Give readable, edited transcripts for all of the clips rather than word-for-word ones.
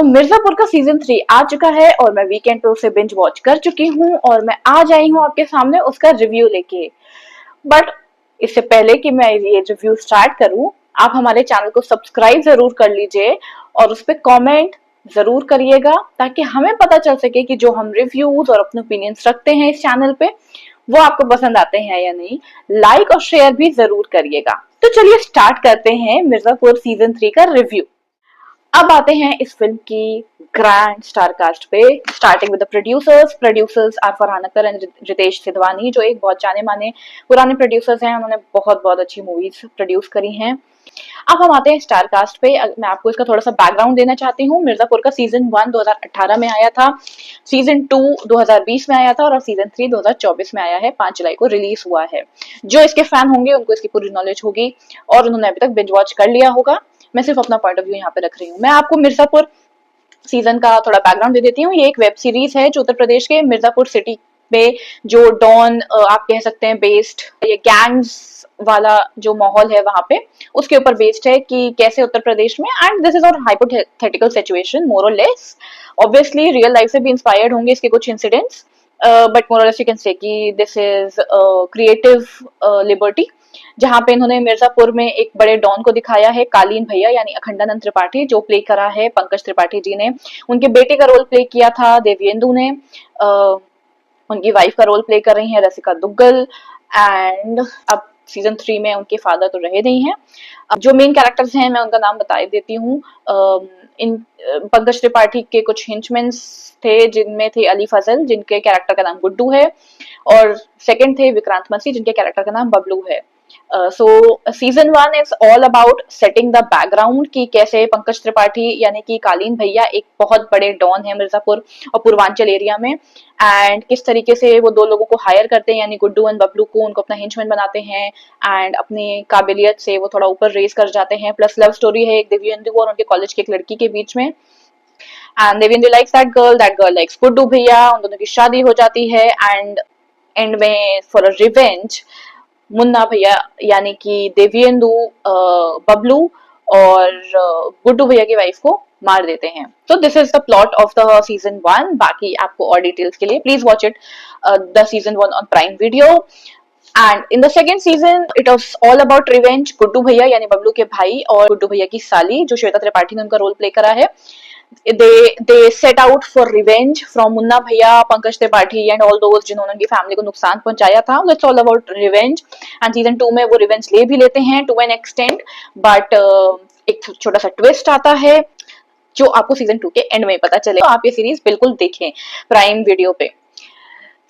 तो मिर्जापुर का सीजन 3 आ चुका है और मैं वीकेंड पे उसे बिंज वॉच कर चुकी हूँ और मैं आज आई हूँ आपके सामने उसका रिव्यू लेके। बट इससे पहले कि मैं ये रिव्यू स्टार्ट करूँ, आप हमारे चैनल को सब्सक्राइब जरूर कर लीजिए और उस पर कॉमेंट जरूर करिएगा ताकि हमें पता चल सके कि जो हम रिव्यूज और अपने ओपिनियंस रखते हैं इस चैनल पे वो आपको पसंद आते हैं या नहीं। लाइक और शेयर भी जरूर करिएगा। तो चलिए स्टार्ट करते हैं मिर्जापुर सीजन 3 का रिव्यू। अब आते हैं इस फिल्म की ग्रैंड स्टार कास्ट पे, starting with the producers are Farhan Akhtar and Ritesh Sidhwani, जो एक बहुत जाने माने पुराने प्रोड्यूसर्स हैं। उन्होंने बहुत बहुत अच्छी मूवीज प्रोड्यूस करी हैं। अब हम आते हैं स्टार कास्ट पे। मैं आपको इसका थोड़ा सा बैकग्राउंड देना चाहती हूँ। मिर्जापुर का सीजन 1 2018 में आया था, सीजन 2 2020 में आया था और सीजन 3 2024 में आया है। 5 जुलाई को रिलीज हुआ है। जो इसके फैन होंगे उनको इसकी पूरी नॉलेज होगी और उन्होंने अभी तक बिंज वॉच कर लिया होगा। मैं सिर्फ अपना पॉइंट ऑफ व्यू यहाँ पे रख रही हूँ। मैं आपको मिर्जापुर सीजन का थोड़ा बैकग्राउंड दे देती हूँ। ये एक वेब सीरीज है जो उत्तर प्रदेश के मिर्जापुर सिटी में जो डॉन आप कह सकते हैं बेस्ड, ये गैंग्स वाला जो माहौल है वहां पे उसके ऊपर बेस्ड है कि कैसे उत्तर प्रदेश में, and this is on hypothetical situation मोर और लेस। ऑब्वियसली रियल लाइफ से भी इंस्पायर्ड होंगे इसके कुछ इंसिडेंट्स, बट मोर और लेस यू कैन से कि दिस इज क्रिएटिव लिबर्टी, जहां पे इन्होंने मिर्जापुर में एक बड़े डॉन को दिखाया है, कालीन भैया यानी अखंडानंद त्रिपाठी, जो प्ले करा है पंकज त्रिपाठी जी ने। उनके बेटे का रोल प्ले किया था देवयेंदु ने। उनकी वाइफ का रोल प्ले कर रही है रसिका दुग्गल। एंड अब सीजन 3 में उनके फादर तो रहे नहीं हैं। अब जो मेन कैरेक्टर्स हैं मैं उनका नाम बता देती हूँ। इन पंकज त्रिपाठी के कुछ हिंचमेन्स थे जिनमें थे अली फजल, जिनके कैरेक्टर का नाम गुड्डू है, और सेकंड थे विक्रांत मसी, जिनके कैरेक्टर का नाम बबलू है। सो season 1 is all about setting the background कि कैसे पंकज त्रिपाठी यानी कि कालीन भैया एक बहुत बड़े डॉन है मिर्जापुर और पूर्वांचल एरिया में, एंड किस तरीके से वो दो लोगों को हायर करते हैं यानी गुड्डू एंड बबलू को, उनको अपना हिंचमैन बनाते हैं एंड अपनी काबिलियत से वो थोड़ा ऊपर रेस कर जाते हैं। प्लस लव स्टोरी है एक देवयेंदु और उनके कॉलेज की एक लड़की के बीच में, and Dibyendu likes that girl likes Guddu bhaiya. उन दोनों की शादी हो जाती है एंड एंड में for a revenge Munna bhaiya यानी कि देवयेंदु बबलू और गुड्डू भैया की वाइफ को मार देते हैं। तो this is the plot of the season 1। बाकी आपको और डिटेल्स के लिए please watch it the season 1 on prime video. And in the second season it was all about revenge. Guddu भैया यानी बबलू के भाई और गुड्डू भैया की साली जो श्वेता त्रिपाठी ने उनका रोल प्ले करा है, they set out for revenge from Munna भैया, Pankaj Tripathi and all those जिन्होंने उनकी फैमिली को नुकसान पहुंचाया था। It's all about revenge and season 2 में वो रिवेंज ले भी लेते हैं to an extent, but एक छोटा सा ट्विस्ट आता है जो आपको सीजन 2 के एंड में पता चलेगा। तो आप ये सीरीज बिल्कुल देखें प्राइम वीडियो पे।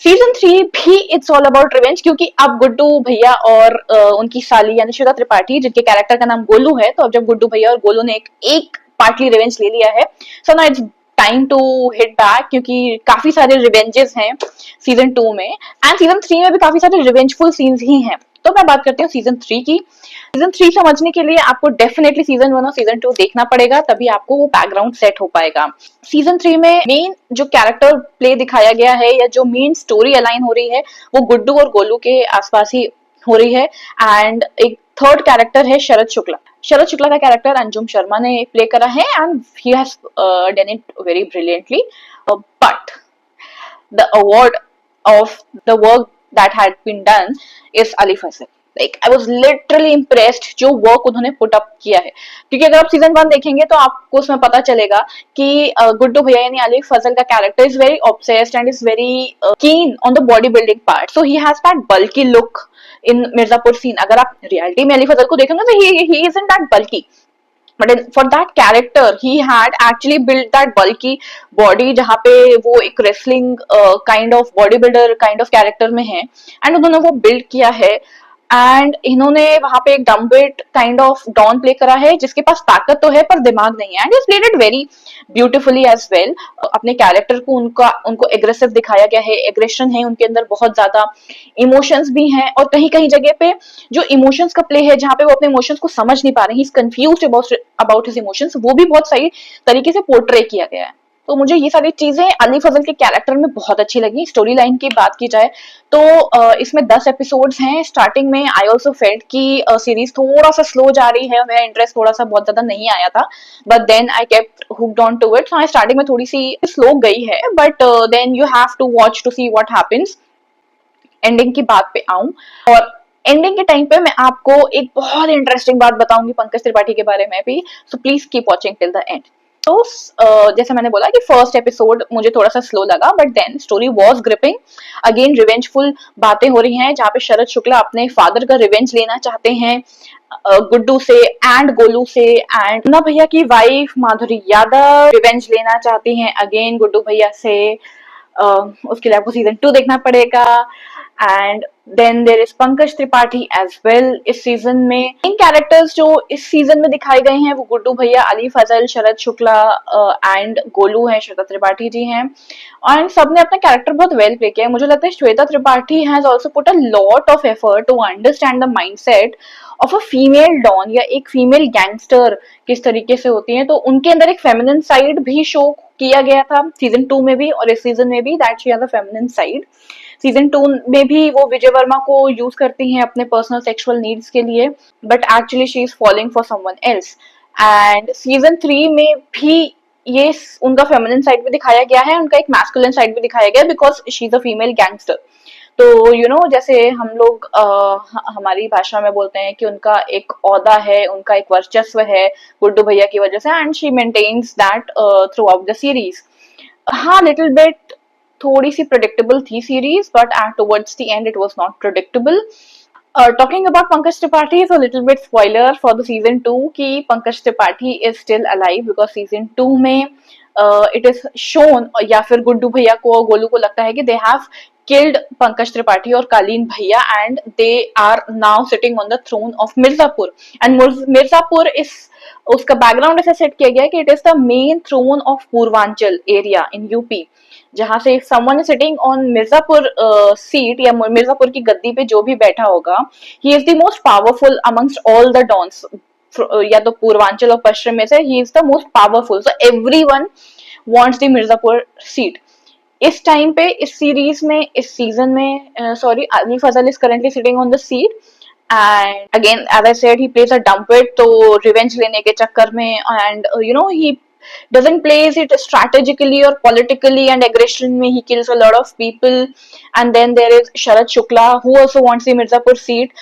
सीजन 3 भी इट्स ऑल अबाउट रिवेंज क्योंकि अब गुड्डू भैया और उनकी साली यानी श्वेता त्रिपाठी जिनके कैरेक्टर का नाम गोलू है, तो अब जब गुड्डू भैया और गोलू ने एक पार्टली रिवेंज ले लिया है, so now it's time to hit back क्योंकि काफी सारे रिवेंजेस हैं सीजन 2 में एंड सीजन 3 में भी काफी सारे रिवेंजफुल सीन्स ही हैं। तो मैं बात करती हूँ सीजन 3 की। सीजन 3 समझने के लिए आपको डेफिनेटली सीजन 1 और सीजन 2 देखना पड़ेगा, तभी आपको वो बैकग्राउंड सेट हो पाएगा। सीजन 3 में मेन जो कैरेक्टर प्ले दिखाया गया है या जो मेन स्टोरी अलाइन हो रही है वो गुड्डू और गोलू के आसपास ही हो रही है। एंड एक थर्ड कैरेक्टर है शरद शुक्ला। शरद शुक्ला का कैरेक्टर अंजुम शर्मा ने प्ले करा है and he has done it very brilliantly, but the award of the work that had been done is Ali Fazal. Like I was literally impressed जो वर्क उन्होंने पुट अप किया है, क्योंकि अगर आप सीजन 1 देखेंगे तो आपको उसमें पता चलेगा कि गुड्डू भैया यानी अली फजल का character is very obsessed and is very keen on the body building part, so he has that bulky look in Mirzapur scene. अगर आप रियलिटी में अली फजल को देखेंगे तो he isn't that bulky, but for that character he had actually built that bulky body जहाँ पे वो एक wrestling kind of bodybuilder kind of character में है and उन्होंने वो build किया है। एंड इन्होंने वहां पे एक डम्बेट काइंड ऑफ डॉन प्ले करा है जिसके पास ताकत तो है पर दिमाग नहीं है, and is played it very beautifully as well. अपने कैरेक्टर को उनको एग्रेसिव दिखाया गया है, एग्रेशन है उनके अंदर, बहुत ज्यादा इमोशंस भी हैं और कहीं कहीं जगह पे जो इमोशंस का प्ले है जहाँ पे वो अपने इमोशंस को समझ नहीं पा रहे, he is confused about his emotions, वो भी बहुत सही तरीके से पोर्ट्रे किया गया है। तो मुझे ये सारी चीजें अली फजल के कैरेक्टर में बहुत अच्छी लगी। स्टोरी लाइन की बात की जाए तो इसमें 10 एपिसोड्स हैं। स्टार्टिंग में आई ऑल्सो फेल्ट कि सीरीज थोड़ा सा स्लो जा रही है, मेरा इंटरेस्ट थोड़ा सा बहुत ज्यादा नहीं आया था, but then I kept hooked on to it. हाँ, स्टार्टिंग में थोड़ी सी स्लो गई है, but then you have to watch to see what happens. Ending की बात पे आऊं, और एंडिंग के टाइम पे मैं आपको एक बहुत इंटरेस्टिंग बात बताऊंगी पंकज त्रिपाठी के बारे में भी, so please keep watching till the end. तो जैसे मैंने बोला कि फर्स्ट एपिसोड मुझे थोड़ा सा स्लो लगा, but then story was gripping. Again revengeful बातें हो रही हैं, जहाँ पे शरद शुक्ला अपने फादर का रिवेंज लेना चाहते हैं गुड्डू से एंड गोलू से, एंड मुन्ना भैया की वाइफ माधुरी यादव रिवेंज लेना चाहती हैं अगेन गुड्डू भैया से। उसके लिए आपको सीजन 2 देखना पड़ेगा। And then there is Pankaj Tripathi as well. इस सीजन में इन कैरेक्टर्स जो इस सीजन में दिखाए गए हैं वो गुड्डू भैया, अली फजल, शरद शुक्ला एंड गोलू हैं, श्वेता त्रिपाठी जी हैं, और सबने अपना कैरेक्टर बहुत वेल प्ले किया है। मुझे लगता है Shweta Tripathi has also put a lot of effort to understand the mindset of a female don या एक फीमेल गैंगस्टर किस तरीके से होती है। तो उनके अंदर एक फेमिनिन साइड भी शो किया गया था सीजन 2 में भी और इस सीजन में भी, that she has a feminine side. Season 2 में भी वो विजय वर्मा को यूज करती हैं अपने पर्सनल सेक्सुअल नीड्स के लिए, but actually she is following for someone else. And season 3 में भी ये उनका फेमिनिन साइड भी दिखाया गया है, उनका एक मैस्कुलिन साइड भी दिखाया गया, because she is a female gangster. तो यू नो जैसे हम लोग हमारी भाषा में बोलते हैं कि उनका एक औहदा है, उनका एक वर्चस्व है गुड्डू भैया की वजह से, and she maintains that throughout the series. हाँ, लिटिल बिट थोड़ी सी प्रेडिक्टेबल थी series, but at towards the end it was not predictable. Talking about Pankaj Tripathi, so a little bit spoiler for the season 2 कि Pankaj Tripathi is still alive because season 2 में it is shown, या फिर गुड्डू भैया को, गोलू को लगता है कि they have killed Pankaj Tripathi और कालीन भैया and they are now sitting on the throne of Mirzapur, and Mirzapur is उसका बैकग्राउंड ऐसा सेट किया गया है कि it is the main throne of Purvanchal area in UP, जहां से someone is sitting on Mirzapur seat या मिर्जापुर की गद्दी पे जो भी बैठा होगा, he is the most powerful amongst all the dons, या तो पूर्वांचल और पश्चिम में से he is the most powerful, so everyone wants the Mirzapur seat. इस टाइम पे इस सीरीज में, इस सीजन में sorry, Ali Fazal is currently sitting on the seat, and again as I said he plays a डम्पेट, तो रिवेंज लेने के चक्कर में, and you know he doesn't plays it strategically or politically and aggression mein he kills a lot of people. And then there is Sharad Shukla who also wants the Mirzapur seat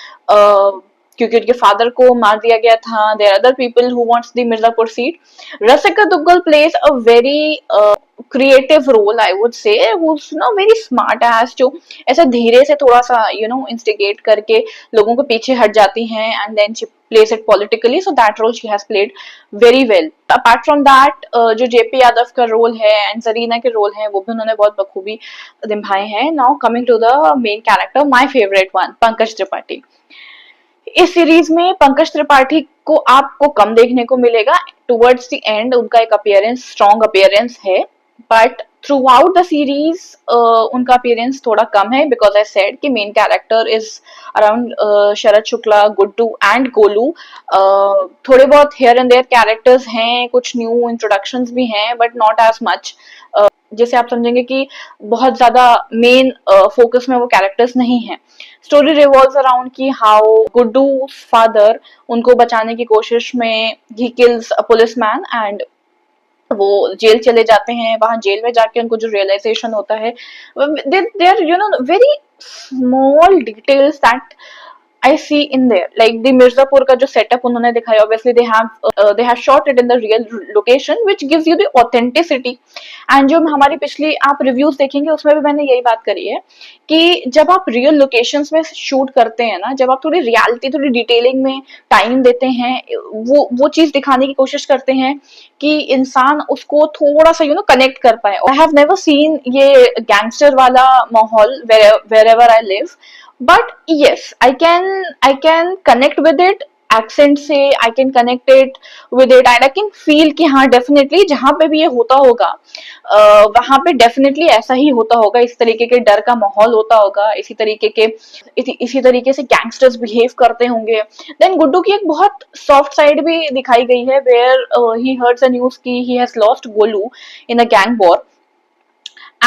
क्योंकि उनके father को मार दिया गया था। there are other people who wants the Mirzapur seat. Rasika Duggal plays a very creative role, I would say, who's very smart as, जो ऐसे धीरे से थोड़ा सा instigate करके लोगों को पीछे हट जाती हैं, and then she plays it politically, so that role she has played very well. Apart from that जो JP यादव का रोल है and जरीना के रोल है वो भी उन्होंने बहुत बखूबी निभाए हैं। Now coming to the main character, my favorite one, Pankaj Tripathi. इस सीरीज में पंकज त्रिपाठी को आपको कम देखने को मिलेगा, टुवर्ड्स द एंड उनका एक अपीयरेंस, स्ट्रॉन्ग अपीयरेंस है, but through out the series उनका अपीयरेंस थोड़ा कम है, बिकॉज आई सेड कि main character is around Sharad Shukla, Guddu and Golu. थोड़े बहुत हियर एंड देयर कैरेक्टर्स हैं, कुछ न्यू इंट्रोडक्शंस भी हैं, बट नॉट एज मच, जैसे आप समझेंगे कि बहुत ज्यादा मेन फोकस में वो कैरेक्टर्स नहीं हैं। स्टोरी रिवॉल्व्स अराउंड कि हाउ गुड्डू फादर उनको बचाने की कोशिश में he kills a policeman and वो जेल चले जाते हैं। वहां जेल में जाके उनको जो रियलाइजेशन होता है, there very small details that I see in there, like the Mirzapur का जो setup उन्होंने दिखाया, obviously they have shot it in the real location, which gives you the authenticity. And जो हमारी पिछली आप रिव्यूज देखेंगे उसमें भी मैंने यही बात करी है कि जब आप रियल लोकेशंस में शूट करते हैं ना, जब आप थोड़ी रियलिटी, थोड़ी डिटेलिंग में टाइम देते हैं, वो चीज दिखाने की कोशिश करते हैं कि इंसान उसको थोड़ा सा कनेक्ट कर पाए। आई हैव नेवर सीन ये गैंगस्टर वाला माहौल wherever I live, but yes, I can connect with it accent से I can connect it with it and I can feel कि हाँ डेफिनेटली जहां पे भी ये होता होगा वहां पे डेफिनेटली ऐसा ही होता होगा, इस तरीके के डर का माहौल होता होगा, इसी तरीके से गैंगस्टर्स बिहेव करते होंगे। देन गुड्डू की एक बहुत सॉफ्ट साइड भी दिखाई गई है, where he hears the news कि he has lost Golu in a gang war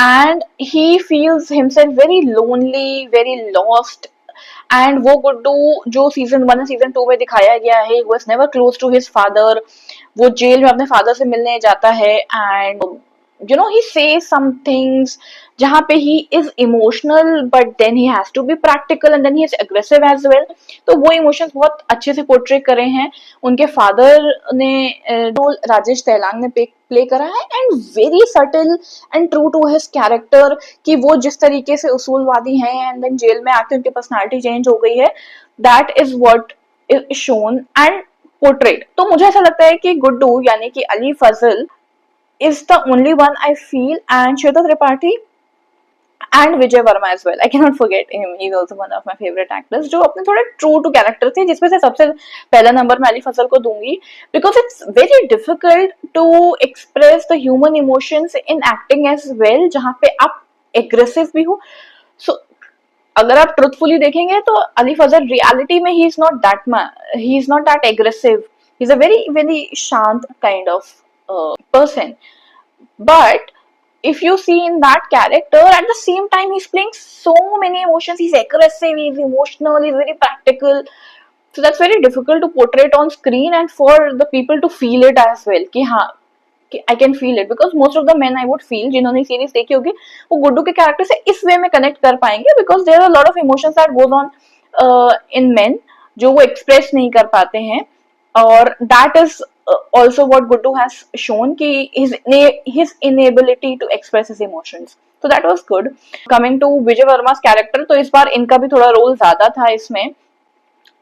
and he feels himself very lonely, very lost. And वो गुड्डू जो सीजन 1 सीजन 2 में दिखाया गया है, वो is never close to his father, वो जेल में अपने फादर से मिलने जाता है and he says some things जहाँ पे he is emotional but then he has to be practical and then he is aggressive as well। तो वो इमोशंस बहुत अच्छे से पोर्ट्रे करे हैं उनके फादर ने, रोल राजेश तेलांग ने प्ले करा है and very subtle and true to his character कि वो जिस तरीके से उसूलवादी हैं एंड देन जेल में आके उनकी पर्सनालिटी चेंज हो गई है, that is what is shown and portrait. तो मुझे ऐसा लगता है कि गुड्डू यानी कि Ali Fazal is the only one I feel, and Shweta Tripathi and Vijay Verma as well. I cannot forget him. He's also one of my favorite actors. जो अपने थोड़े true to character थे, जिसमें से सबसे पहला नंबर मैं अली फजल को दूंगी because it's very difficult to express the human emotions in acting as well, जहाँ पे आप aggressive भी हो। So अगर आप ट्रुथफुली देखेंगे तो अली फजल रियलिटी में he is not that aggressive. He's a very very शांत kind of person, but if you see in that character at the same time he's playing so many emotions, he's aggressive, he's emotional, he's very practical, so that's very difficult to portray it on screen and for the people to feel it as well कि हाँ I can feel it because most of the men I would feel जिन्होंने series देखी होगी वो गुड्डू के character से इस वे में कनेक्ट कर पाएंगे because there are a lot of emotions that goes on in men जो वो एक्सप्रेस नहीं कर पाते हैं, और that is also what Guddu has shown ki his inability to express his emotions, so that was good. Coming to Vijay Verma's character, तो इस बार इनका भी थोड़ा रोल ज्यादा था इसमें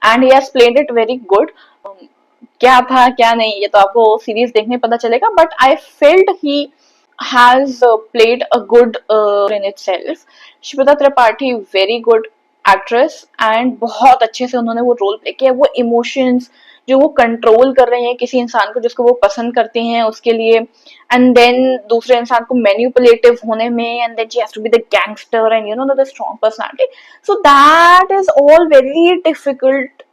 and he has played it very good. क्या था क्या नहीं ये तो आपको सीरीज देखने पता चलेगा, but I felt he has played a good in itself. Shweta Tripathi very good actress and बहुत अच्छे से उन्होंने वो रोल प्ले किया, वो इमोशंस जो वो कंट्रोल कर रहे हैं किसी इंसान को जिसको वो पसंद करते हैं उसके लिए, एंड देन दूसरे इंसान को मैनिपुलेटिव होने में, and then she has to be the gangster and the strong personality, so that is all very difficult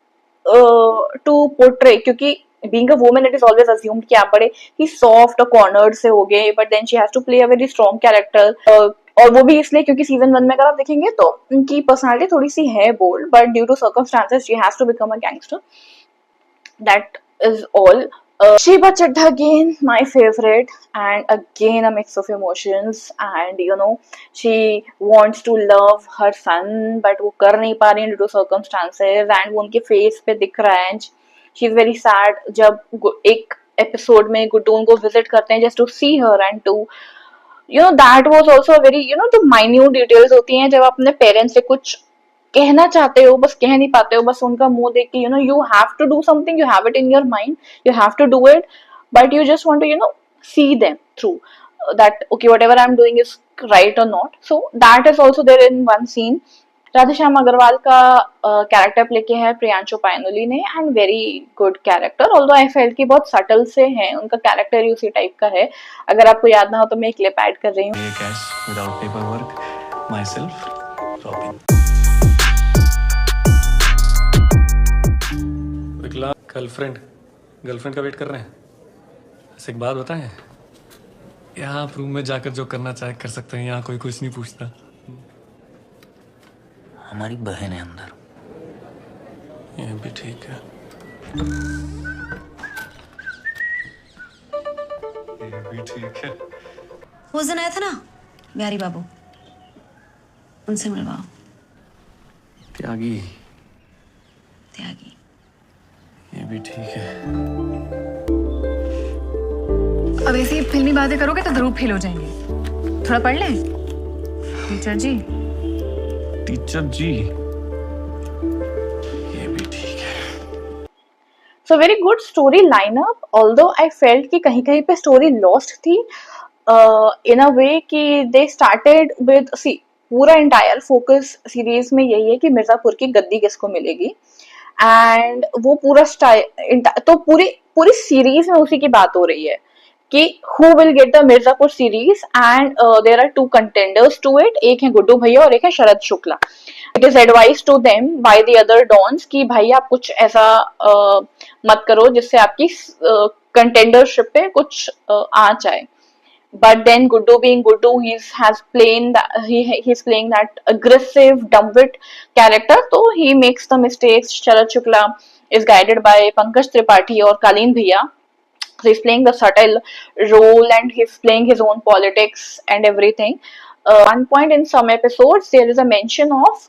to portray क्योंकि being a woman it is always assumed कि आप बड़े ही soft और cornered से हो गए, but then she has to play a very strong character, और वो भी इसलिए क्योंकि सीजन 1 में अगर आप देखेंगे तो उनकी पर्सनालिटी थोड़ी सी है bold, but due to circumstances she has to become a gangster, that is all. Sheba Chadha again my favorite, and again a mix of emotions, and she wants to love her son but वो कर नहीं पा रही है due to circumstances, and वो उनके face पे दिख रहा है, and she is very sad जब एक एपिसोड में गुड्डू उनको विजिट करते हैं just to see her and to that was also a very the minute details होती हैं जब अपने पेरेंट्स से कुछ कहना चाहते हो बस कह नहीं पाते हो, बस उनका मुंह देख के you have to do something, you have it in your mind, you have to do it, but you just want to see them through that okay whatever I'm doing is right or not, so that is also there in one scene. Radheshyam Agarwal का character play किया है प्रियांशु पायनुली ने, and very good character, although I felt कि बहुत subtle से हैं, उनका character ही उसी टाइप का है। अगर आपको याद ना हो तो मैं एक क्लिप ऐड कर रही हूँ। गर्लफ्रेंड का वेट कर रहे हैं। ऐसे एक बात बताएं, यहाँ आप रूम में जाकर जो करना चाहे कर सकते हैं, यहाँ कोई कुछ नहीं पूछता। हमारी बहन है अंदर। ये भी ठीक है। ये भी ठीक है। उस दिन आया था ना बिहारी बाबू, उनसे मिलवाओ। त्यागी। ये भी ठीक है। अब ऐसी फिल्मी बातें करोगे तो जरूर फेल हो जाएंगे। थोड़ा पढ़ लें टीचर जी। ये भी ठीक है। So very good story lineup, although I felt कि कहीं कहीं पे story lost थी in a way कि they started with पूरा entire focus series में यही है कि मिर्जापुर की गद्दी किसको मिलेगी, एंड वो पूरा स्टाइल, तो पूरी पूरी सीरीज में उसी की बात हो रही है कि who will get the Mirzapur series, and there are two contenders to it, एक है गुड्डू भैया और एक है Sharad Shukla. It is advise to them by the other dons कि भाई आप कुछ ऐसा मत करो जिससे आपकी कंटेंडरशिप पे कुछ आ जाए. But then Guddu being Guddu, he's playing that aggressive dumbwit character, so he makes the mistakes. Sharad Shukla is guided by Pankaj Tripathi or Kaleen Bhaiya, so he's playing the subtle role and he's playing his own politics and everything. One point in some episodes there is a mention of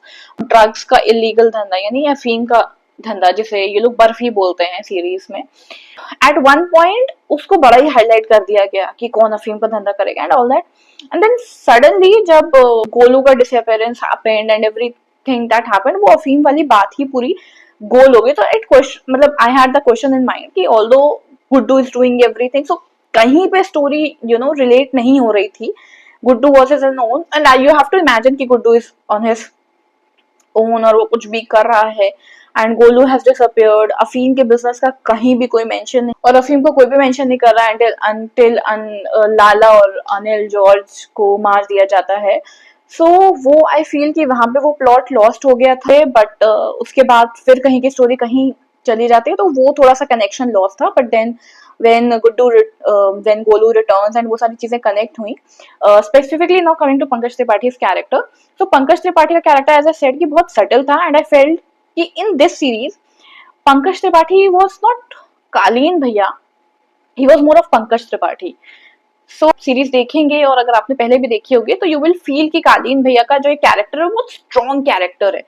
drugs का illegal धंधा, यानी अफीम का धंधा, जिसे ये लोग बर्फी बोलते हैं सीरीज में. एट वन पॉइंट उसको बड़ा ही हाईलाइट कर दिया गया कि कौन अफीम का धंधा करेगा and all that. And then suddenly जब गोलू का disappearance happened and everything that happened, वो अफीम वाली बात ही पूरी गोल हो गई. तो इट क्वेश्चन, मतलब I had the question in mind कि although Guddu is doing everything, so कहीं पे स्टोरी रिलेट नहीं हो रही थी. Guddu was his own, and you have to imagine कि Guddu is on his own और वो कुछ भी कर रहा है. And Golu has disappeared. अफीम के बिजनेस का कहीं भी कोई मेंशन नहीं, और अफीम को कोई भी मेंशन नहीं कर रहा है अंटिल लाला और अनिल जॉर्ज को मार दिया जाता है. सो वो आई फील कि वहां पे वो प्लॉट लॉस्ट हो गया था, बट उसके बाद फिर कहीं की स्टोरी कहीं चली जाती है, तो वो थोड़ा सा कनेक्शन लॉस था. But then when Golu returns and वो सारी चीजें कनेक्ट हुई. Specifically now coming to Pankaj त्रिपाठी's कैरेक्टर. तो पंकज त्रिपाठी का कैरेक्टर एज आई सेड कि बहुत सटल था, एंड आई फेल्ट कि in this series Pankaj Tripathi was not कालीन भैया, he was more of Pankaj Tripathi. So series देखेंगे और अगर आपने पहले भी देखी होगी तो यू विल फील कि कालीन भैया का जो एक कैरेक्टर है वो बहुत स्ट्रॉन्ग कैरेक्टर है.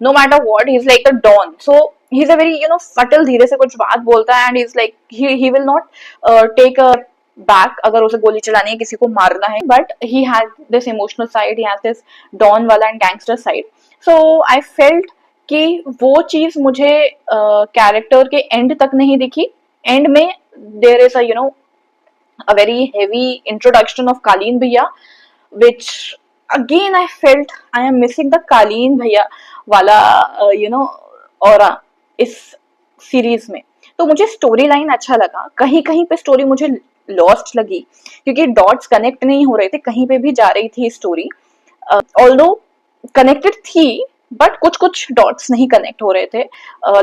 No matter what, he is like a don. So he is a very subtle, धीरे से कुछ बात बोलता है, and is like he will not take a back अगर उसे गोली चलानी है, किसी को मारना है. But he had this emotional side, he has this don वाला and gangster side. So I felt कि वो चीज मुझे कैरेक्टर के एंड तक नहीं दिखी. एंड में there is a very heavy introduction of Kaleen Bhaiya, which again I felt I am missing the Kaleen Bhaiya वाला aura इस सीरीज में. तो मुझे स्टोरी लाइन अच्छा लगा, कहीं कहीं पे स्टोरी मुझे लॉस्ट लगी क्योंकि डॉट्स कनेक्ट नहीं हो रहे थे, कहीं पे भी जा रही थी स्टोरी. ऑल्दो कनेक्टेड थी बट कुछ कुछ डॉट्स नहीं कनेक्ट हो रहे थे.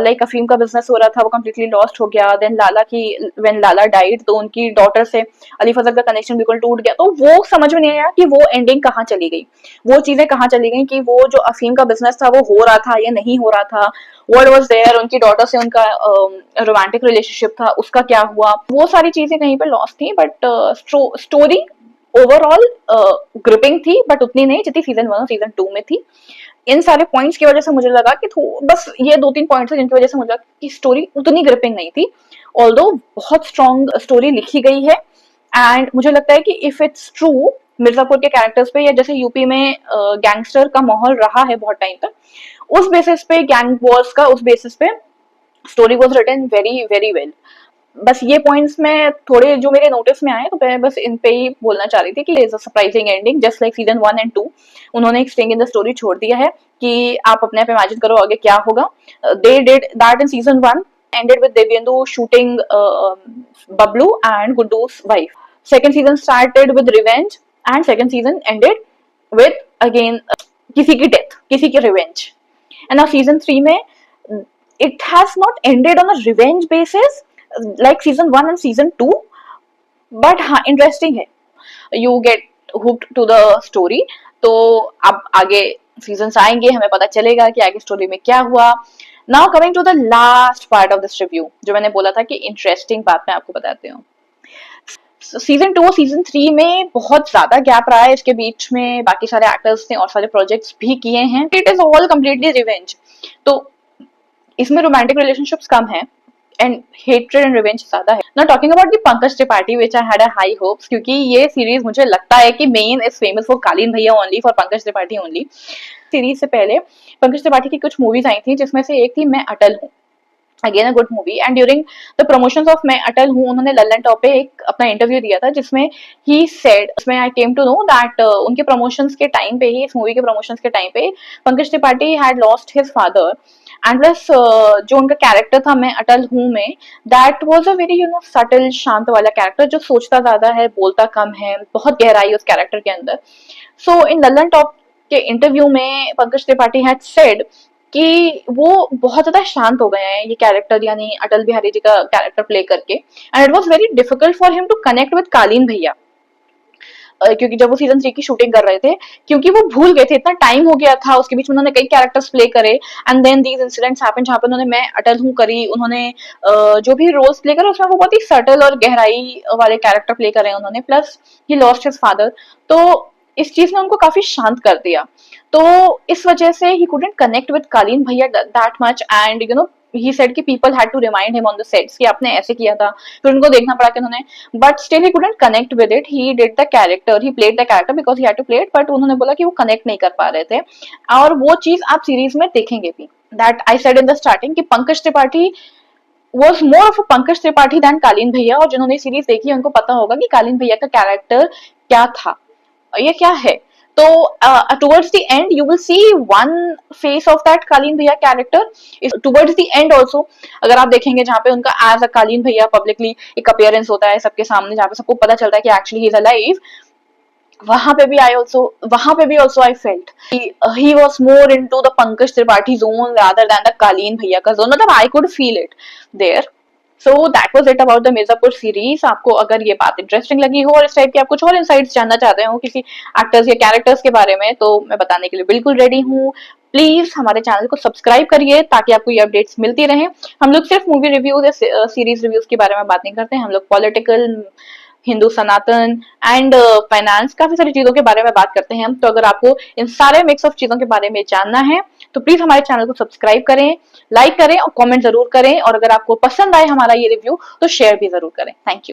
लाइक अफीम का बिजनेस हो रहा था, वो कम्प्लीटली लॉस्ट हो गया. देन लाला की, व्हेन लाला डाइड, तो उनकी डॉटर से अली फजल का कनेक्शन बिल्कुल टूट गया. तो वो समझ में नहीं आया कि वो एंडिंग कहाँ चली गई, वो चीजें कहाँ चली गई, कि वो जो अफीम का बिजनेस था वो हो रहा था या नहीं हो रहा था, व्हाट वाज देयर, उनकी डॉटर से उनका रोमांटिक रिलेशनशिप था, उसका क्या हुआ. वो सारी चीजें कहीं पे लॉस्ट थी. बट स्टोरी ओवरऑल ग्रिपिंग थी, बट उतनी नहीं जितनी सीजन 1 और सीजन 2 में थी. इन सारे पॉइंट्स की वजह से मुझे लगा कि बस ये 2-3 पॉइंट्स हैं जिनकी वजह से मुझे लगा कि स्टोरी उतनी ग्रिपिंग नहीं थी. ऑल्दो बहुत स्ट्रॉन्ग स्टोरी लिखी गई है, एंड मुझे लगता है कि इफ इट्स ट्रू मिर्जापुर के कैरेक्टर्स पे, या जैसे यूपी में गैंगस्टर का माहौल रहा है बहुत टाइम तक, उस बेसिस पे, गैंग वॉर्स का उस बेसिस पे story was written very very well. बस ये पॉइंट्स में थोड़े जो मेरे नोटिस में आए, तो मैं बस इन पे ही बोलना चाह रही थी कि is a surprising ending just like season 1 and 2. उन्होंने एक स्टिंग इन द स्टोरी छोड़ दिया है कि आप अपने आप इमेजिन करो आगे क्या होगा. They did that in season 1, ended with Devyendu shooting Bablu and Guddu's wife. Second season started with revenge and second season ended with again किसी की death, किसी की revenge. And now season 3 में it has not ended on a revenge basis like season 1 and season 2, but हाँ interesting है, you get hooked to the story. तो अब आगे सीजन्स आएंगे, हमें पता चलेगा कि आगे स्टोरी में क्या हुआ. Now coming to the last part of this review, जो मैंने बोला था कि इंटरेस्टिंग बात मैं आपको बताती हूँ. सीजन 2 सीजन 3 में बहुत ज्यादा गैप रहा है, इसके बीच में बाकी सारे एक्टर्स ने और सारे प्रोजेक्ट्स भी किए हैं. It is all completely revenge. तो इसमें रोमांटिक रिलेशनशिप्स कम है एंड हेट्रेड एंड रिवेंज ज्यादा है. Not talking about the Pankaj Tripathi which I had a high hopes, क्योंकि ये सीरीज मुझे लगता है कि मेन इज फेमस फॉर कालीन भैया only, for Pankaj Tripathi only. Series से पहले पंकज त्रिपाठी की कुछ मूवीज आई थी, जिसमें से एक थी मैं अटल हूँ, again a good movie. And during the promotions of मैं अटल हूँ, उन्होंने लल्लन टॉप पे एक अपना इंटरव्यू दिया था, जिसमें ही सेड, उसमें आई केम टू नो दैट उनके प्रमोशंस के टाइम पे ही, इस मूवी के प्रमोशंस के टाइम पे, Pankaj Tripathi had lost his father and plus जो उनका कैरेक्टर था मैं अटल हूँ में, that was a very subtle शांत वाला कैरेक्टर जो सोचता ज्यादा है, बोलता कम है, बहुत गहराई उस कैरेक्टर के अंदर। सो इन लल्लन टॉप के इंटरव्यू में पंकज त्रिपाठी हैड सेड कि वो बहुत ज्यादा शांत हो गए हैं ये कैरेक्टर, यानी अटल बिहारी जी का कैरेक्टर प्ले करके, and it was very difficult for him to connect with Kaleen Bhaiya, क्योंकि जब वो सीजन 3 की शूटिंग कर रहे थे, क्योंकि वो भूल गए थे, इतना टाइम हो गया था, उसके बीच में उन्होंने कई कैरेक्टर्स प्ले करे, and then these incidents happen जहाँ पे उन्होंने मैं अटल हूँ करी, उन्होंने जो भी रोल्स प्ले करे उसमें वो बहुत ही सटल और गहराई वाले कैरेक्टर प्ले करे उन्होंने, plus he lost his father, तो इस चीज ने उनको काफी शांत कर दिया। तो इस वजह से ही couldn't connect with Kaleen bhaiya that much, and he said कि people had to remind him on the sets कि आपने ऐसे किया था, फिर उनको देखना पड़ा कि उन्होंने, but still he couldn't connect with it, he did the character, he played the character because he had to play it, but उन्होंने बोला कि वो कनेक्ट नहीं कर पा रहे थे, और वो चीज आप सीरीज में देखेंगे भी। That I said in the starting कि Pankaj Tripathi was more of a Pankaj Tripathi than कालीन भैया, और जिन्होंने सीरीज देखी है उनको पता होगा कि कालीन भैया का कैरेक्टर क्या था, ये क्या है। तो towards the end you will see one face of that कालीन भैया character towards the end also, अगर आप देखेंगे जहाँ पे उनका एज अ कालीन भैया पब्लिकली एक अपीयरेंस होता है सबके सामने, जहाँ पे सबको पता चलता है कि एक्चुअली ही इज अलाइव, वहां पे भी also I felt he was more into the Pankaj Tripathi zone rather than the कालीन भैया का zone, मतलब I could feel it there. So that was it about the Mirzapur series. आपको अगर ये बात इंटरेस्टिंग लगी हो और इस टाइप की आप कुछ और इनसाइट्स जानना चाहते हो किसी एक्टर्स या कैरेक्टर्स के बारे में, तो मैं बताने के लिए बिल्कुल रेडी हूँ। प्लीज हमारे चैनल को सब्सक्राइब करिए ताकि आपको ये अपडेट्स मिलती रहे। हम लोग सिर्फ मूवी रिव्यूज या सीरीज रिव्यूज के बारे में बात नहीं करते, हम लोग political, Hindu Sanatan and finance, काफी सारी चीजों के बारे में बात करते हैं हम। तो अगर आपको इन सारे मिक्स ऑफ चीजों के बारे में जानना है तो प्लीज हमारे चैनल को सब्सक्राइब करें, लाइक करें और कमेंट जरूर करें, और अगर आपको पसंद आए हमारा ये रिव्यू तो शेयर भी जरूर करें। Thank you.